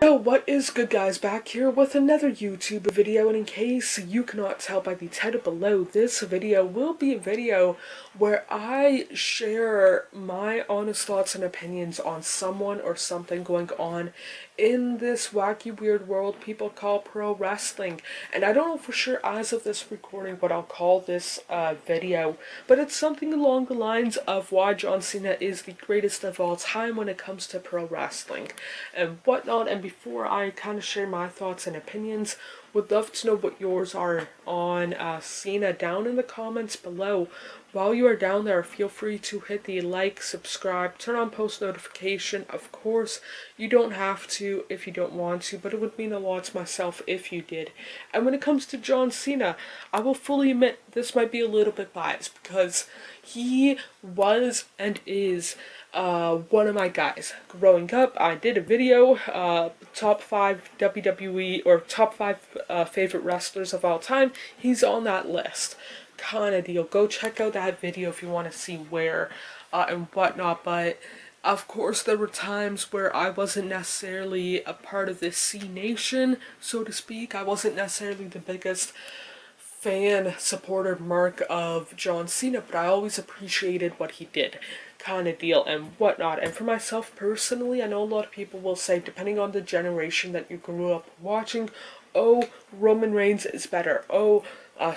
Yo, what is good guys, back here with another YouTube video, and in case you cannot tell by the title below, this video will be a video where I share my honest thoughts and opinions on someone or something going on in this wacky weird world people call pro wrestling. And I don't know for sure as of this recording what I'll call this video, but it's something along the lines of why John Cena is the greatest of all time when it comes to pro wrestling and whatnot. And before I kind of share my thoughts and opinions, would love to know what yours are on Cena down in the comments below. While you are down there, feel free to hit the like, subscribe, turn on post notification. Of course, you don't have to if you don't want to, but it would mean a lot to myself if you did. And when it comes to John Cena, I will fully admit this might be a little bit biased because he was and is one of my guys. Growing up, I did a video, top 5 WWE, or top 5 favorite wrestlers of all time. He's on that list. Kind of deal. Go check out that video if you want to see where and whatnot. But of course, there were times where I wasn't necessarily a part of this C Nation, so to speak. I wasn't necessarily the biggest fan, supporter, mark of John Cena, but I always appreciated what he did, kind of deal, and whatnot. And for myself personally, I know a lot of people will say, depending on the generation that you grew up watching, oh, Roman Reigns is better, oh,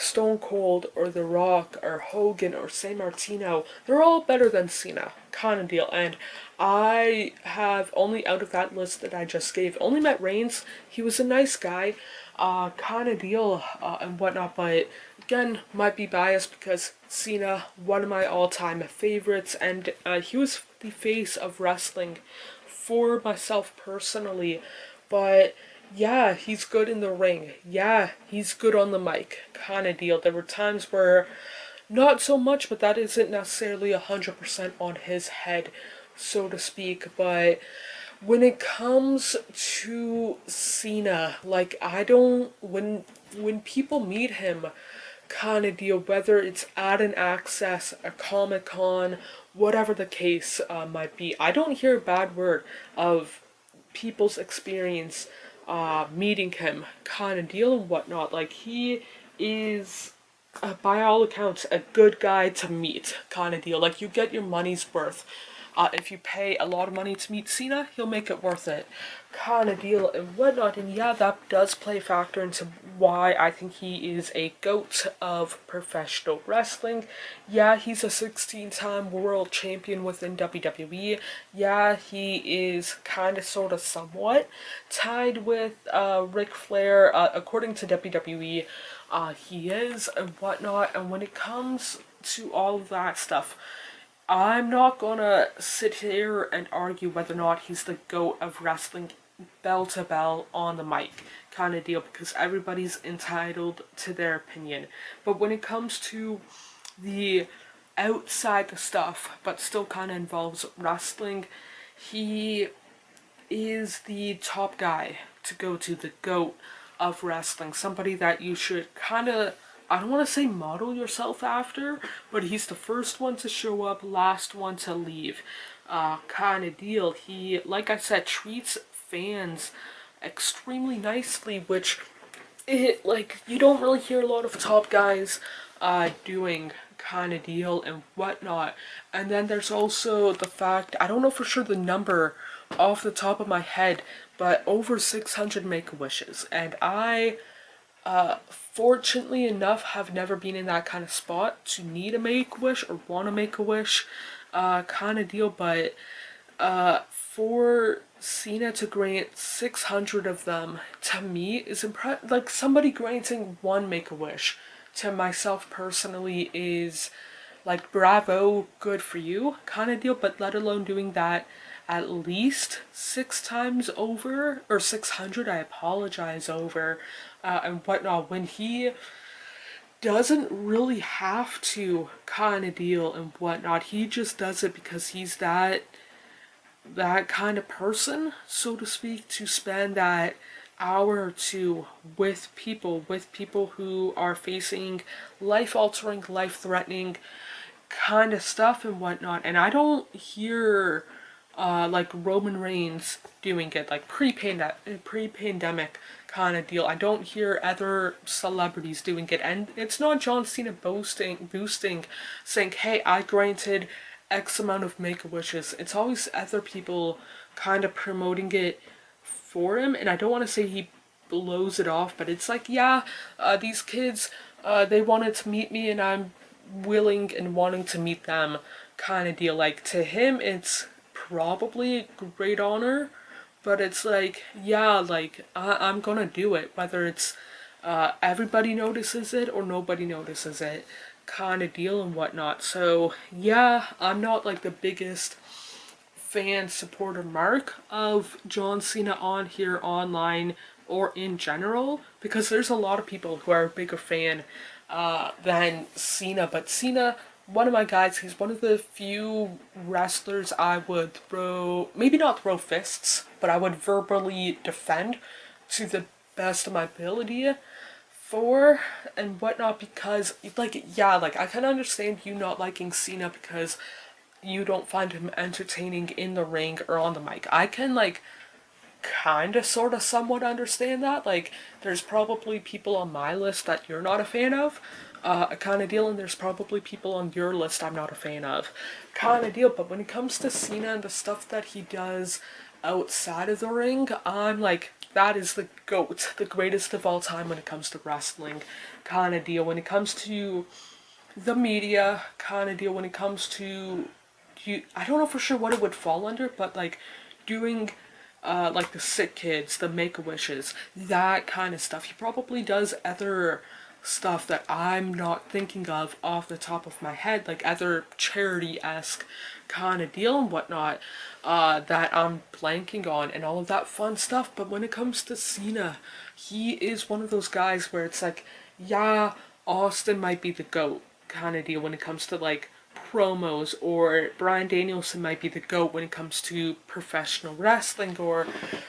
Stone Cold, or The Rock, or Hogan, or San Martino, they're all better than Cena, kind of deal. And I have only, out of that list that I just gave, only met Reigns. He was a nice guy, kind of deal, and whatnot, but again, might be biased because Cena, one of my all-time favorites, and he was the face of wrestling for myself personally. But yeah, he's good in the ring. Yeah, he's good on the mic, kind of deal. There were times where not so much, but that isn't necessarily 100% on his head, so to speak. But when it comes to Cena, like, I don't, when people meet him, kind of deal, whether it's at an Access, a Comic-Con, whatever the case might be, I don't hear a bad word of people's experience meeting him, kind of deal, and whatnot. Like, he is, by all accounts, a good guy to meet, kind of deal. Like, you get your money's worth. If you pay a lot of money to meet Cena, he'll make it worth it, kind of deal, and whatnot. And yeah, that does play a factor into why I think he is a GOAT of professional wrestling. Yeah, he's a 16-time world champion within WWE. Yeah, he is kind of, sort of, somewhat tied with Ric Flair, according to WWE. He is, and whatnot. And when it comes to all of that stuff, I'm not gonna sit here and argue whether or not he's the GOAT of wrestling, bell to bell, on the mic, kind of deal, because everybody's entitled to their opinion. But when it comes to the outside the stuff, but still kind of involves wrestling, he is the top guy to go to, the GOAT of wrestling. Somebody that you should kind of, I don't want to say model yourself after, but he's the first one to show up, last one to leave, kind of deal. He, like I said, treats fans extremely nicely, which, like, you don't really hear a lot of top guys doing, kind of deal, and whatnot. And then there's also the fact, I don't know for sure the number off the top of my head, but over 600 Make-A-Wishes, and I fortunately enough have never been in that kind of spot to need a Make-A-Wish or want to make a wish, kind of deal. But for Cena to grant 600 of them, to me, is impressive. Like, somebody granting one Make-A-Wish to myself personally is like, bravo, good for you, kind of deal. But let alone doing that at least 6 times over, or 600, I apologize, over, and whatnot, when he doesn't really have to, kind of deal, and whatnot. He just does it because he's that kind of person, so to speak, to spend that hour or two with people who are facing life-altering, life-threatening kind of stuff and whatnot. And I don't hear like Roman Reigns doing it, like pre-pandemic kind of deal. I don't hear other celebrities doing it, and it's not John Cena boosting, saying, "Hey, I granted X amount of Make-A-Wishes." It's always other people kind of promoting it for him, and I don't want to say he blows it off, but it's like, yeah, these kids, they wanted to meet me, and I'm willing and wanting to meet them kind of deal. Like, to him, it's probably a great honor, but it's like, yeah, like, I'm gonna do it, whether it's everybody notices it or nobody notices it kind of deal and whatnot. So, yeah, I'm not like the biggest fan supporter mark of John Cena on here online or in general, because there's a lot of people who are a bigger fan than Cena. But Cena, one of my guys, he's one of the few wrestlers I would throw, maybe not throw fists, but I would verbally defend to the best of my ability for and whatnot, because like, yeah, like, I can understand you not liking Cena because you don't find him entertaining in the ring or on the mic. I can, like, kinda, sorta, somewhat understand that. Like, there's probably people on my list that you're not a fan of, kind of deal, and there's probably people on your list I'm not a fan of, kind of deal. But when it comes to Cena and the stuff that he does outside of the ring, I'm like, that is the GOAT, the greatest of all time when it comes to wrestling, kind of deal. When it comes to the media, kind of deal. When it comes to, I don't know for sure what it would fall under, but like doing like the sick kids, the Make-A-Wishes, that kind of stuff. He probably does other stuff that I'm not thinking of off the top of my head, like other charity-esque kind of deal and whatnot, that I'm blanking on and all of that fun stuff. But when it comes to Cena, he is one of those guys where it's like, yeah, Austin might be the GOAT kind of deal when it comes to like promos, or Bryan Danielson might be the GOAT when it comes to professional wrestling, or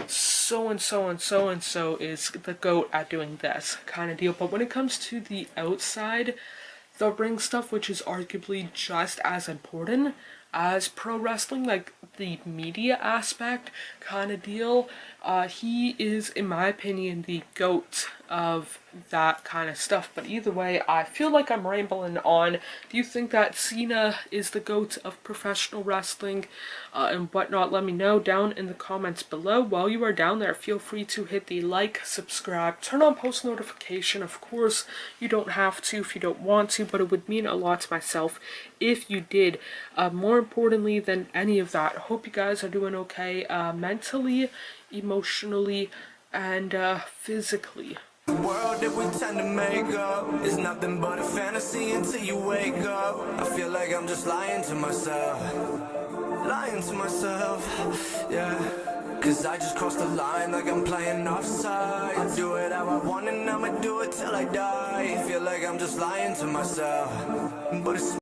so and so and so and so is the GOAT at doing this kind of deal. But when it comes to the outside, the ring stuff, which is arguably just as important as pro wrestling, like the media aspect kind of deal, he is, in my opinion, the GOAT of that kind of stuff. But either way, I feel like I'm rambling on. Do you think that Cena is the GOAT of professional wrestling and whatnot? Let me know down in the comments below. While you are down there, feel free to hit the like, subscribe, turn on post notification. Of course, you don't have to if you don't want to, but it would mean a lot to myself if you did. More importantly than any of that, I hope you guys are doing okay mentally, emotionally, and physically. The world that we tend to make up is nothing but a fantasy until you wake up. I feel like I'm just lying to myself, yeah. Cause I just crossed the line like I'm playing offside. Do it how I want and I'ma do it till I die. Feel like I'm just lying to myself, but it's